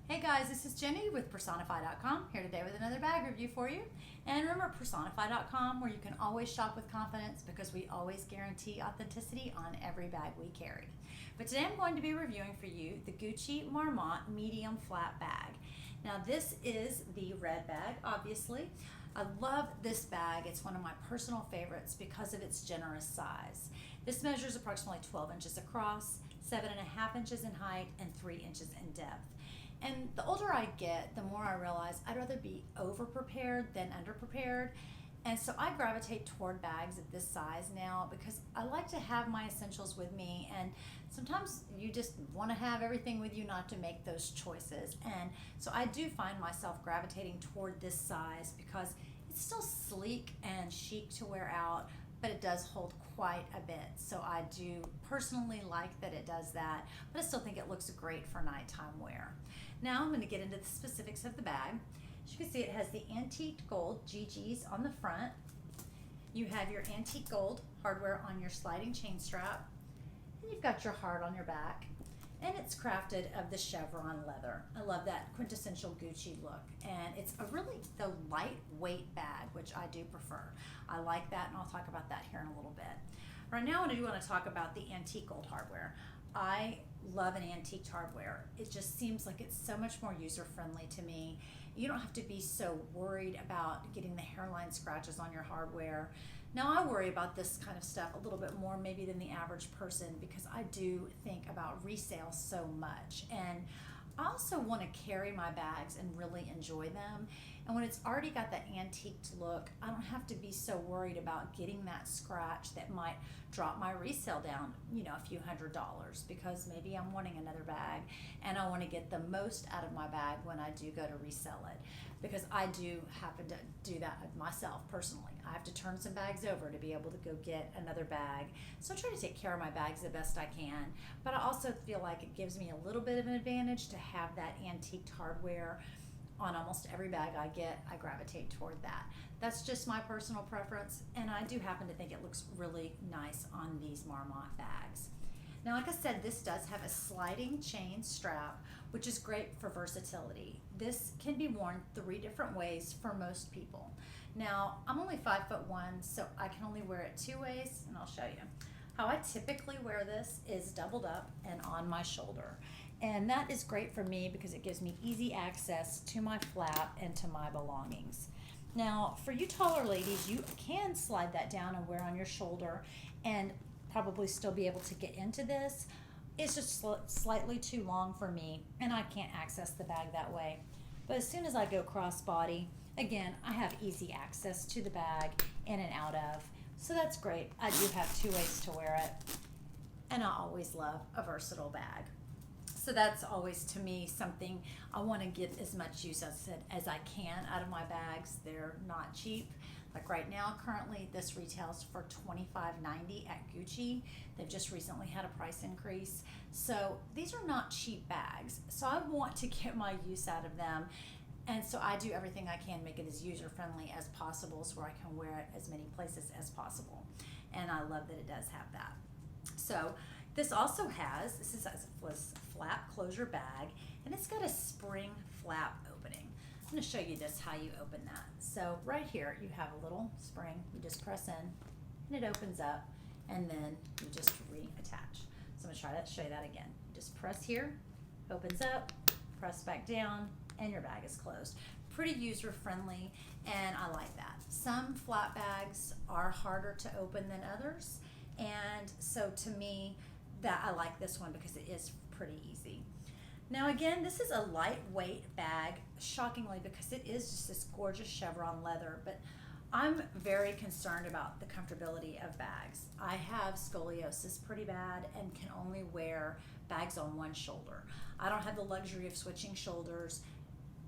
Hey guys, this is Jenny with Personify.com, here today with another bag review for you. And remember Personify.com, where you can always shop with confidence because we always guarantee authenticity on every bag we carry. But today I'm going to be reviewing for you the Gucci Marmont medium flat bag. Now this is the red bag, obviously. I love this bag. It's one of my personal favorites because of its generous size. This measures approximately 12 inches across, 7.5 inches in height, and 3 inches in depth. And the older I get, the more I realize I'd rather be over-prepared than under-prepared. And so I gravitate toward bags of this size now because I like to have my essentials with me, and sometimes you just want to have everything with you not to make those choices. And so I do find myself gravitating toward this size because it's still sleek and chic to wear out, but it does hold quite a bit. So I do personally like that it does that, but I still think it looks great for nighttime wear. Now I'm going to get into the specifics of the bag. As you can see, it has the antique gold GGs on the front. You have your antique gold hardware on your sliding chain strap, and you've got your heart on your back, and it's crafted of the chevron leather. I love that quintessential Gucci look, and it's a really the lightweight bag, which I do prefer. I like that, and I'll talk about that here in a little bit. Right now I do want to talk about the antique gold hardware. I love an antique hardware. It just seems like it's so much more user-friendly to me. You don't have to be so worried about getting the hairline scratches on your hardware. Now I worry about this kind of stuff a little bit more maybe than the average person because I do think about resale so much, and I also want to carry my bags and really enjoy them. And when it's already got that antiqued look, I don't have to be so worried about getting that scratch that might drop my resale down, a few $100s, because maybe I'm wanting another bag and I want to get the most out of my bag when I do go to resell it. Because I do happen to do that myself personally. I have to turn some bags over to be able to go get another bag. So I try to take care of my bags the best I can, but I also feel like it gives me a little bit of an advantage to have that antiqued hardware on almost every bag I get. I gravitate toward that. That's just my personal preference, and I do happen to think it looks really nice on these Marmont bags. Now, like I said, this does have a sliding chain strap, which is great for versatility. This can be worn 3 different ways for most people. Now, I'm only 5'1", so I can only wear it 2 ways, and I'll show you. How I typically wear this is doubled up and on my shoulder. And that is great for me because it gives me easy access to my flap and to my belongings. Now, for you taller ladies, you can slide that down and wear on your shoulder and probably still be able to get into this. It's just slightly too long for me, and I can't access the bag that way. But as soon as I go crossbody, again, I have easy access to the bag in and out of. So that's great. I do have 2 ways to wear it, and I always love a versatile bag. So that's always, to me, something I want to get as much use as I can out of my bags. They're not cheap. Like right now, currently, this retails for $25.90 at Gucci. They've just recently had a price increase. So these are not cheap bags. So I want to get my use out of them. And so I do everything I can make it as user-friendly as possible so where I can wear it as many places as possible. And I love that it does have that. So this also has, this is a flap closure bag, and it's got a spring flap opening. I'm going to show you just how you open that. So right here you have a little spring. You just press in and it opens up, and then you just reattach. So I'm going to try to show you that again. You just press here, opens up, press back down, and your bag is closed. Pretty user friendly, and I like that. Some flat bags are harder to open than others, and so to me, that I like this one because it is pretty easy. Now again, this is a lightweight bag, shockingly, because it is just this gorgeous chevron leather, but I'm very concerned about the comfortability of bags. I have scoliosis pretty bad and can only wear bags on one shoulder. I don't have the luxury of switching shoulders.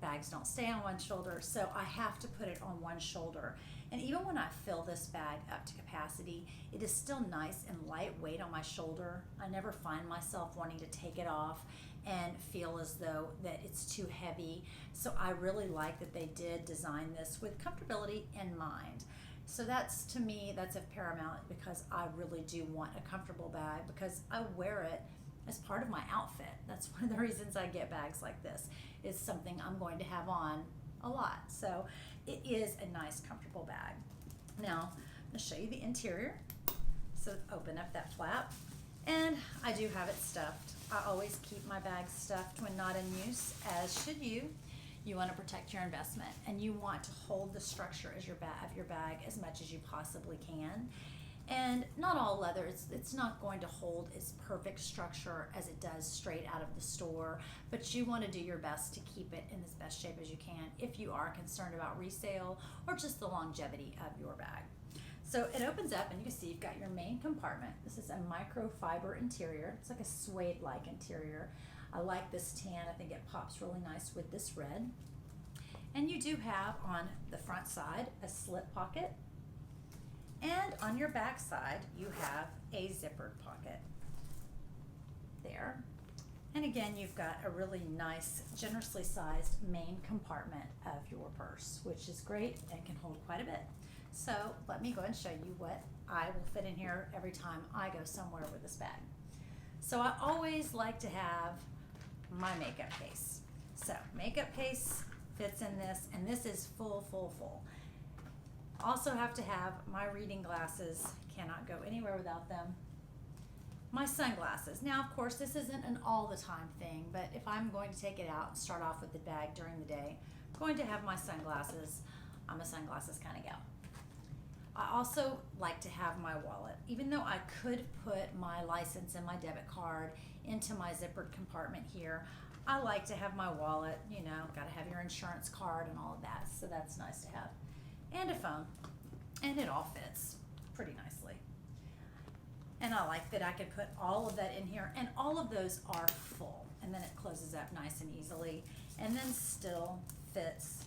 Bags don't stay on one shoulder, so I have to put it on one shoulder. And even when I fill this bag up to capacity, it is still nice and lightweight on my shoulder. I never find myself wanting to take it off and feel as though that it's too heavy. So I really like that they did design this with comfortability in mind. So that's, to me, that's of paramount because I really do want a comfortable bag because I wear it as part of my outfit. That's one of the reasons I get bags like this. It's something I'm going to have on a lot. So it is a nice, comfortable bag. Now, I'm going to show you the interior. So open up that flap, and I do have it stuffed. I always keep my bags stuffed when not in use, as should you. You want to protect your investment, and you want to hold the structure of your bag as much as you possibly can. And not all leather, it's not going to hold its perfect structure as it does straight out of the store, but you want to do your best to keep it in as best shape as you can if you are concerned about resale or just the longevity of your bag. So it opens up, and you can see you've got your main compartment. This is a microfiber interior. It's like a suede-like interior. I like this tan. I think it pops really nice with this red. And you do have on the front side a slip pocket. And on your back side, you have a zippered pocket there. And again, you've got a really nice, generously sized main compartment of your purse, which is great and can hold quite a bit. So let me go and show you what I will fit in here every time I go somewhere with this bag. So I always like to have my makeup case. So makeup case fits in this, and this is full. Also have to have my reading glasses, cannot go anywhere without them. My sunglasses. Now, of course, this isn't an all the time thing, but if I'm going to take it out and start off with the bag during the day, I'm going to have my sunglasses. I'm a sunglasses kind of gal. I also like to have my wallet. Even though I could put my license and my debit card into my zippered compartment here, I like to have my wallet. You know, got to have your insurance card and all of that, so that's nice to have. And a phone, and it all fits pretty nicely. And I like that I could put all of that in here, and all of those are full, and then it closes up nice and easily, and then still fits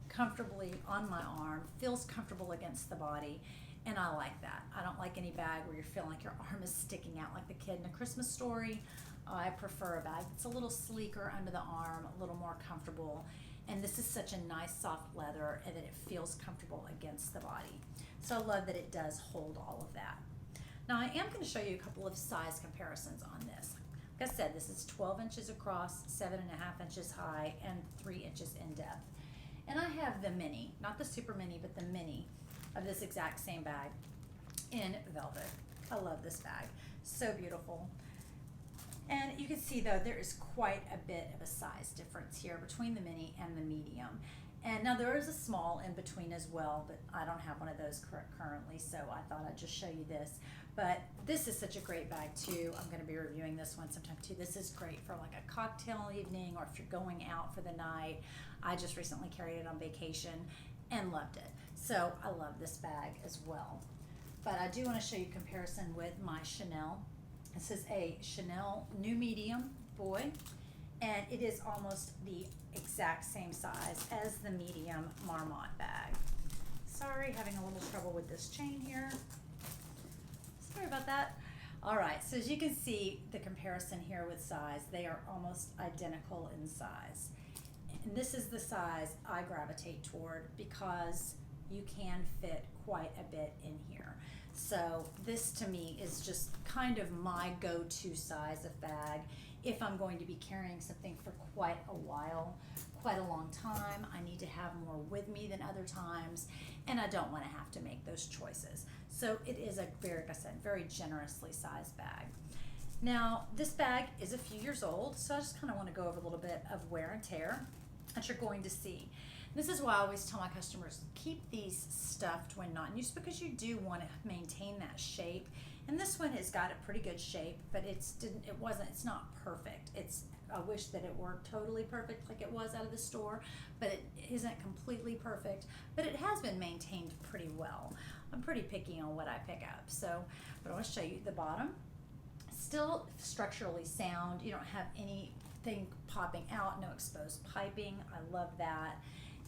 comfortably on my arm, feels comfortable against the body, and I like that. I don't like any bag where you're feeling like your arm is sticking out like the kid in A Christmas Story. I prefer a bag that's a little sleeker under the arm, a little more comfortable. And this is such a nice soft leather, and that it feels comfortable against the body. So I love that it does hold all of that. Now I am going to show you a couple of size comparisons on this. Like I said, this is 12 inches across, 7.5 inches high, and 3 inches in depth. And I have the mini, not the super mini, but the mini of this exact same bag in velvet. I love this bag, so beautiful. And you can see, though, there is quite a bit of a size difference here between the mini and the medium. And now there is a small in between as well, but I don't have one of those currently, so I thought I'd just show you this. But this is such a great bag, too. I'm going to be reviewing this one sometime, too. This is great for like a cocktail evening, or if you're going out for the night. I just recently carried it on vacation and loved it. So I love this bag as well. But I do want to show you a comparison with my Chanel. This is a Chanel New Medium Boy, and it is almost the exact same size as the medium Marmont bag. Sorry, having a little trouble with this chain here. Sorry about that. All right, so as you can see, the comparison here with size, they are almost identical in size. And this is the size I gravitate toward because you can fit quite a bit in here. So this to me is just kind of my go-to size of bag if I'm going to be carrying something for quite a while, quite a long time. I need to have more with me than other times, and I don't want to have to make those choices. So it is a very, like I said, very generously sized bag. Now, this bag is a few years old, so I just kind of want to go over a little bit of wear and tear that you're going to see. This is why I always tell my customers, keep these stuffed when not in use, because you do want to maintain that shape. And this one has got a pretty good shape, but it's not perfect. I wish that it were totally perfect like it was out of the store, but it isn't completely perfect, but it has been maintained pretty well. I'm pretty picky on what I pick up. So, but I want to show you the bottom. Still structurally sound. You don't have anything popping out, no exposed piping. I love that.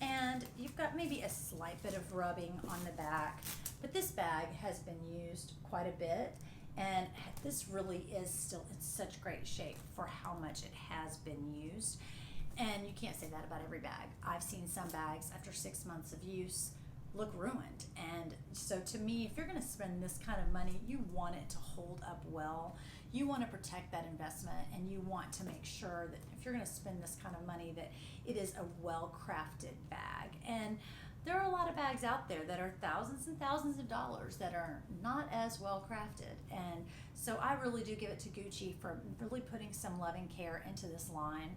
And you've got maybe a slight bit of rubbing on the back, but this bag has been used quite a bit, and this really is still in such great shape for how much it has been used. And you can't say that about every bag. I've seen some bags after 6 months of use look ruined, and so to me, if you're going to spend this kind of money, you want it to hold up well. you want to protect that investment, and you want to make sure that if you're going to spend this kind of money, that it is a well-crafted bag. And there are a lot of bags out there that are thousands and thousands of dollars that are not as well crafted. And so I really do give it to Gucci for really putting some loving care into this line.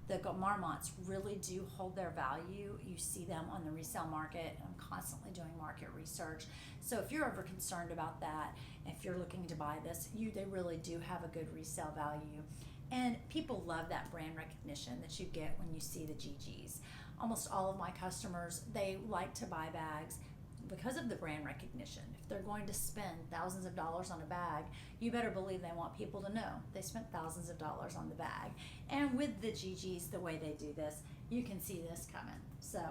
The Marmonts really do hold their value. You see them on the resale market. I'm constantly doing market research. So if you're ever concerned about that, if you're looking to buy this, they really do have a good resale value. And people love that brand recognition that you get when you see the GGs. Almost all of my customers, they like to buy bags because of the brand recognition. If they're going to spend thousands of dollars on a bag, you better believe they want people to know they spent thousands of dollars on the bag. And with the GGs, the way they do this, you can see this coming. So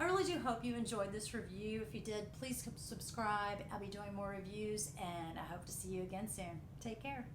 I really do hope you enjoyed this review. If you did, please subscribe. I'll be doing more reviews, and I hope to see you again soon. Take care.